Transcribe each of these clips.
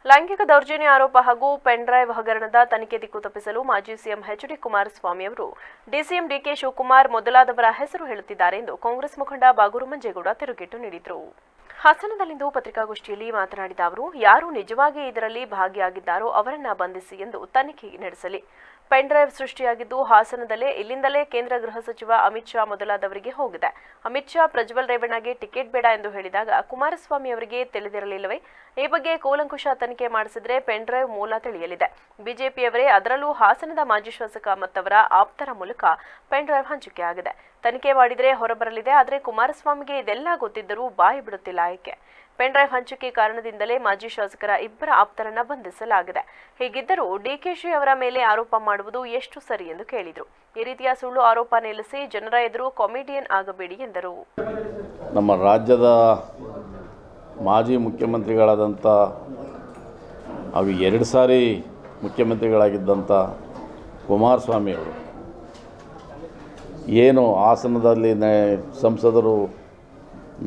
ಲೈಂಗಿಕ ದೌರ್ಜನ್ಯ ಆರೋಪ ಹಾಗೂ ಪೆನ್ ಡ್ರೈವ್ ಹಗರಣದ ತನಿಖೆ ದಿಕ್ಕು ತಪ್ಪಿಸಲು ಮಾಜಿ ಸಿಎಂ ಎಚ್.ಡಿ. ಕುಮಾರಸ್ವಾಮಿ ಅವರು ಡಿಸಿಎಂ ಡಿಕೆ ಶಿವಕುಮಾರ್ ಮೊದಲಾದವರ ಹೆಸರು ಹೇಳುತ್ತಿದ್ದಾರೆ ಎಂದು ಕಾಂಗ್ರೆಸ್ ಮುಖಂಡ ಬಾಗೂರು ಮಂಜೇಗೌಡ ತಿರುಗೇಟು ನೀಡಿದರು. ಹಾಸನದಲ್ಲಿಂದು ಪತ್ರಿಕಾಗೋಷ್ಠಿಯಲ್ಲಿ ಮಾತನಾಡಿದ ಅವರು, ಯಾರು ನಿಜವಾಗಿ ಇದರಲ್ಲಿ ಭಾಗಿಯಾಗಿದ್ದಾರೋ ಅವರನ್ನ ಬಂಧಿಸಿ ಎಂದು ತನಿಖೆ ನಡೆಸಲಿ. ಪೆನ್ ಡ್ರೈವ್ ಸೃಷ್ಟಿಯಾಗಿದ್ದು ಹಾಸನದಲ್ಲೇ, ಇಲ್ಲಿಂದಲೇ ಕೇಂದ್ರ ಗೃಹ ಸಚಿವ ಅಮಿತ್ ಶಾ ಮೊದಲಾದವರಿಗೆ ಹೋಗಿದೆ. ಅಮಿತ್ ಶಾ ಪ್ರಜ್ವಲ್ ರೇವಣ್ಣಗೆ ಟಿಕೆಟ್ ಬೇಡ ಎಂದು ಹೇಳಿದಾಗ ಕುಮಾರಸ್ವಾಮಿ ಅವರಿಗೆ ತಿಳಿದಿರಲಿಲ್ಲವೇ? ಈ ಬಗ್ಗೆ ಕೂಲಂಕುಷ ತನಿಖೆ ಮಾಡಿಸಿದ್ರೆ ಪೆನ್ ಡ್ರೈವ್ ಮೂಲ ತಿಳಿಯಲಿದೆ. ಬಿಜೆಪಿಯವರೇ, ಅದರಲ್ಲೂ ಹಾಸನದ ಮಾಜಿ ಶಾಸಕ ಮತ್ತವರ ಆಪ್ತರ ಮೂಲಕ ಪೆನ್ ಡ್ರೈವ್ ಹಂಚಿಕೆಯಾಗಿದೆ. ತನಿಖೆ ಮಾಡಿದರೆ ಹೊರಬರಲಿದೆ. ಆದರೆ ಕುಮಾರಸ್ವಾಮಿಗೆ ಇದೆಲ್ಲ ಗೊತ್ತಿದ್ದರೂ ಬಾಯಿ ಬಿಡುತ್ತಿಲ್ಲ. ಏಕೆ? ಪೆನ್ ಡ್ರೈವ್ ಹಂಚಿಕೆ ಕಾರಣದಿಂದಲೇ ಮಾಜಿ ಶಾಸಕರ ಇಬ್ಬರ ಆಪ್ತರನ್ನ ಬಂಧಿಸಲಾಗಿದೆ. ಹೀಗಿದ್ದರೂ ಡಿಕೆಶಿ ಅವರ ಮೇಲೆ ಆರೋಪ ಮಾಡುವುದು ಎಷ್ಟು ಸರಿ ಎಂದು ಕೇಳಿದರು. ಈ ರೀತಿಯ ಸುಳ್ಳು ಆರೋಪ ನಿಲ್ಲಿಸಿ ಜನರ ಎದುರು ಕಾಮಿಡಿಯನ್ ಆಗಬೇಡಿ ಎಂದರು. ನಮ್ಮ ರಾಜ್ಯದ ಮಾಜಿ ಮುಖ್ಯಮಂತ್ರಿಗಳಾದಂಥ ಹಾಗೂ 2 ಸಾರಿ ಮುಖ್ಯಮಂತ್ರಿಗಳಾಗಿದ್ದಂಥ ಕುಮಾರಸ್ವಾಮಿ ಅವರು ಏನು ಹಾಸನದಲ್ಲಿ ಸಂಸದರು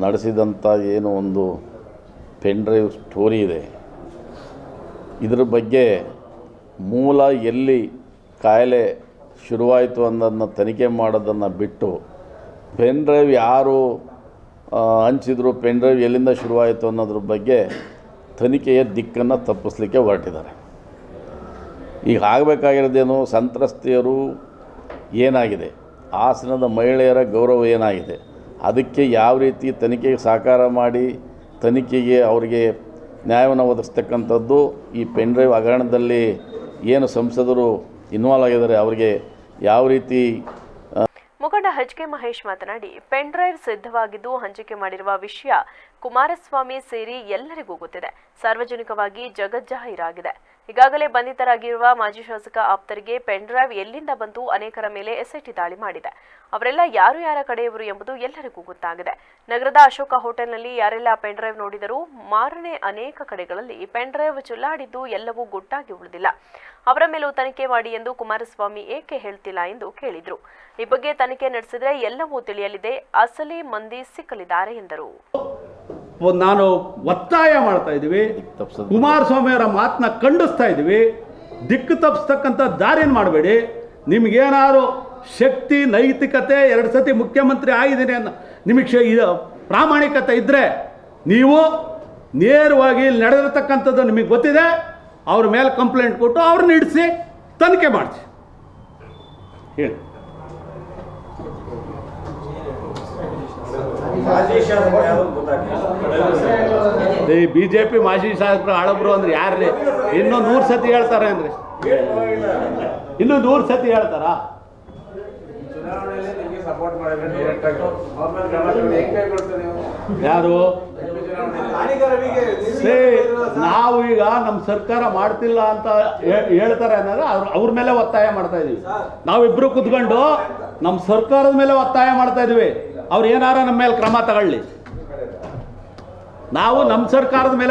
ನಡೆಸಿದಂಥ ಏನು ಒಂದು ಪೆನ್ ಡ್ರೈವ್ ಸ್ಟೋರಿ ಇದೆ, ಇದರ ಬಗ್ಗೆ ಮೂಲ ಎಲ್ಲಿ ಕಾಯಿಲೆ ಶುರುವಾಯಿತು ಅನ್ನೋದನ್ನ ತನಿಖೆ ಮಾಡೋದನ್ನು ಬಿಟ್ಟು ಪೆನ್ ಡ್ರೈವ್ ಯಾರು ಹಂಚಿದ್ರು, ಪೆನ್ ಡ್ರೈವ್ ಎಲ್ಲಿಂದ ಶುರುವಾಯಿತು ಅನ್ನೋದ್ರ ಬಗ್ಗೆ ತನಿಖೆಯ ದಿಕ್ಕನ್ನು ತಪ್ಪಿಸಲಿಕ್ಕೆ ಹೊರಟಿದ್ದಾರೆ. ಈಗ ಆಗಬೇಕಾಗಿರೋದೇನು, ಸಂತ್ರಸ್ತೆಯರು ಏನಾಗಿದೆ, ಹಾಸನದ ಮಹಿಳೆಯರ ಗೌರವ ಏನಾಗಿದೆ, ಅದಕ್ಕೆ ಯಾವ ರೀತಿ ತನಿಖೆಗೆ ಸಹಕಾರ ಮಾಡಿ ತನಿಖೆಗೆ ಅವರಿಗೆ ನ್ಯಾಯವನ್ನು ಒದಗಿಸ್ತಕ್ಕಂಥದ್ದು. ಈ ಪೆನ್ ಡ್ರೈವ್ ಹಗರಣದಲ್ಲಿ ಏನು ಸಂಸದರು ಇನ್ವಾಲ್ವ್ ಆಗಿದ್ದಾರೆ ಅವರಿಗೆ ಯಾವ ರೀತಿ. ಮುಖಂಡ ಎಚ್.ಕೆ. ಮಹೇಶ್ ಮಾತನಾಡಿ, ಪೆನ್ ಡ್ರೈವ್ ಸಿದ್ಧವಾಗಿದ್ದು ಹಂಚಿಕೆ ಮಾಡಿರುವ ವಿಷಯ ಕುಮಾರಸ್ವಾಮಿ ಸೇರಿ ಎಲ್ಲರಿಗೂ ಗೊತ್ತಿದೆ. ಸಾರ್ವಜನಿಕವಾಗಿ ಜಗಜ್ಜಾಹೀರಾಗಿದೆ. ಈಗಾಗಲೇ ಬಂಧಿತರಾಗಿರುವ ಮಾಜಿ ಶಾಸಕ ಆಪ್ತರಿಗೆ ಪೆನ್ ಡ್ರೈವ್ ಎಲ್ಲಿಂದ ಬಂತು, ಅನೇಕರ ಮೇಲೆ ಎಸ್ಐಟಿ ದಾಳಿ ಮಾಡಿದೆ. ಅವರೆಲ್ಲ ಯಾರ ಕಡೆಯವರು ಎಂಬುದು ಎಲ್ಲರಿಗೂ ಗೊತ್ತಾಗಿದೆ. ನಗರದ ಅಶೋಕ ಹೋಟೆಲ್ನಲ್ಲಿ ಯಾರೆಲ್ಲ ಪೆನ್ ಡ್ರೈವ್ ನೋಡಿದರೂ ಮಾರನೇ ಅನೇಕ ಕಡೆಗಳಲ್ಲಿ ಪೆನ್ ಡ್ರೈವ್ ಚುಲ್ಲಾಡಿದ್ದು ಎಲ್ಲವೂ ಗುಟ್ಟಾಗಿ ಉಳಿದಿಲ್ಲ. ಅವರ ಮೇಲೂ ತನಿಖೆ ಮಾಡಿ ಎಂದು ಕುಮಾರಸ್ವಾಮಿ ಏಕೆ ಹೇಳ್ತಿಲ್ಲ ಎಂದು ಕೇಳಿದ್ರು. ಈ ಬಗ್ಗೆ ತನಿಖೆ ನಡೆಸಿದ್ರೆ ಎಲ್ಲವೂ ತಿಳಿಯಲಿದೆ, ಅಸಲಿ ಮಂದಿ ಸಿಕ್ಕಲಿದ್ದಾರೆ ಎಂದರು. ನಾನು ಒತ್ತಾಯ ಮಾಡ್ತಾ ಇದ್ದೀವಿ, ಕುಮಾರಸ್ವಾಮಿ ಅವರ ಮಾತನ್ನ ಖಂಡಿಸ್ತಾ ಇದ್ದೀವಿ. ದಿಕ್ಕು ತಪ್ಪಿಸ್ತಕ್ಕಂಥ ದಾರಿನ ಮಾಡಬೇಡಿ. ನಿಮಗೇನಾದ್ರು ಶಕ್ತಿ, ನೈತಿಕತೆ, 2 ಸತಿ ಮುಖ್ಯಮಂತ್ರಿ ಆಗಿದ್ದೀನಿ ಅನ್ನೋ ನಿಮಗೆ ಪ್ರಾಮಾಣಿಕತೆ ಇದ್ದರೆ ನೀವು ನೇರವಾಗಿ ನಡೆದಿರ್ತಕ್ಕಂಥದ್ದು ನಿಮಗೆ ಗೊತ್ತಿದೆ, ಅವ್ರ ಮೇಲೆ ಕಂಪ್ಲೇಂಟ್ ಕೊಟ್ಟು ಅವ್ರನ್ನ ಇಡಿಸಿ ತನಿಖೆ ಮಾಡಿಸಿ ಹೇಳಿ. ಬಿಜೆಪಿ ಮಾಜಿ ಶಾಸಕರು ಆಳಬ್ರು ಅಂದ್ರೆ ಯಾರ್ರಿ? ಇನ್ನೂ 100 ಸತಿ ಹೇಳ್ತಾರೆ ಅಂದ್ರೆ, ಇನ್ನೂ 100 ಸತಿ ಹೇಳ್ತಾರ? ಯಾರು? ನಾವು ಈಗ ನಮ್ಮ ಸರ್ಕಾರ ಮಾಡ್ತಿಲ್ಲ ಅಂತ ಹೇಳ್ತಾರೆ ಅನ್ನೋದು ಅವ್ರ ಮೇಲೆ ಒತ್ತಾಯ ಮಾಡ್ತಾ ಇದೀವಿ. ನಾವಿಬ್ರು ಕುತ್ಕೊಂಡು ನಮ್ಮ ಸರ್ಕಾರದ ಮೇಲೆ ಒತ್ತಾಯ ಮಾಡ್ತಾ ಇದೀವಿ. ಅವ್ರು ಏನಾರ ನಮ್ಮ ಮೇಲೆ ಕ್ರಮ ತಗೊಳ್ಳಿ. ನಾವು ನಮ್ಮ ಸರ್ಕಾರದ ಮೇಲೆ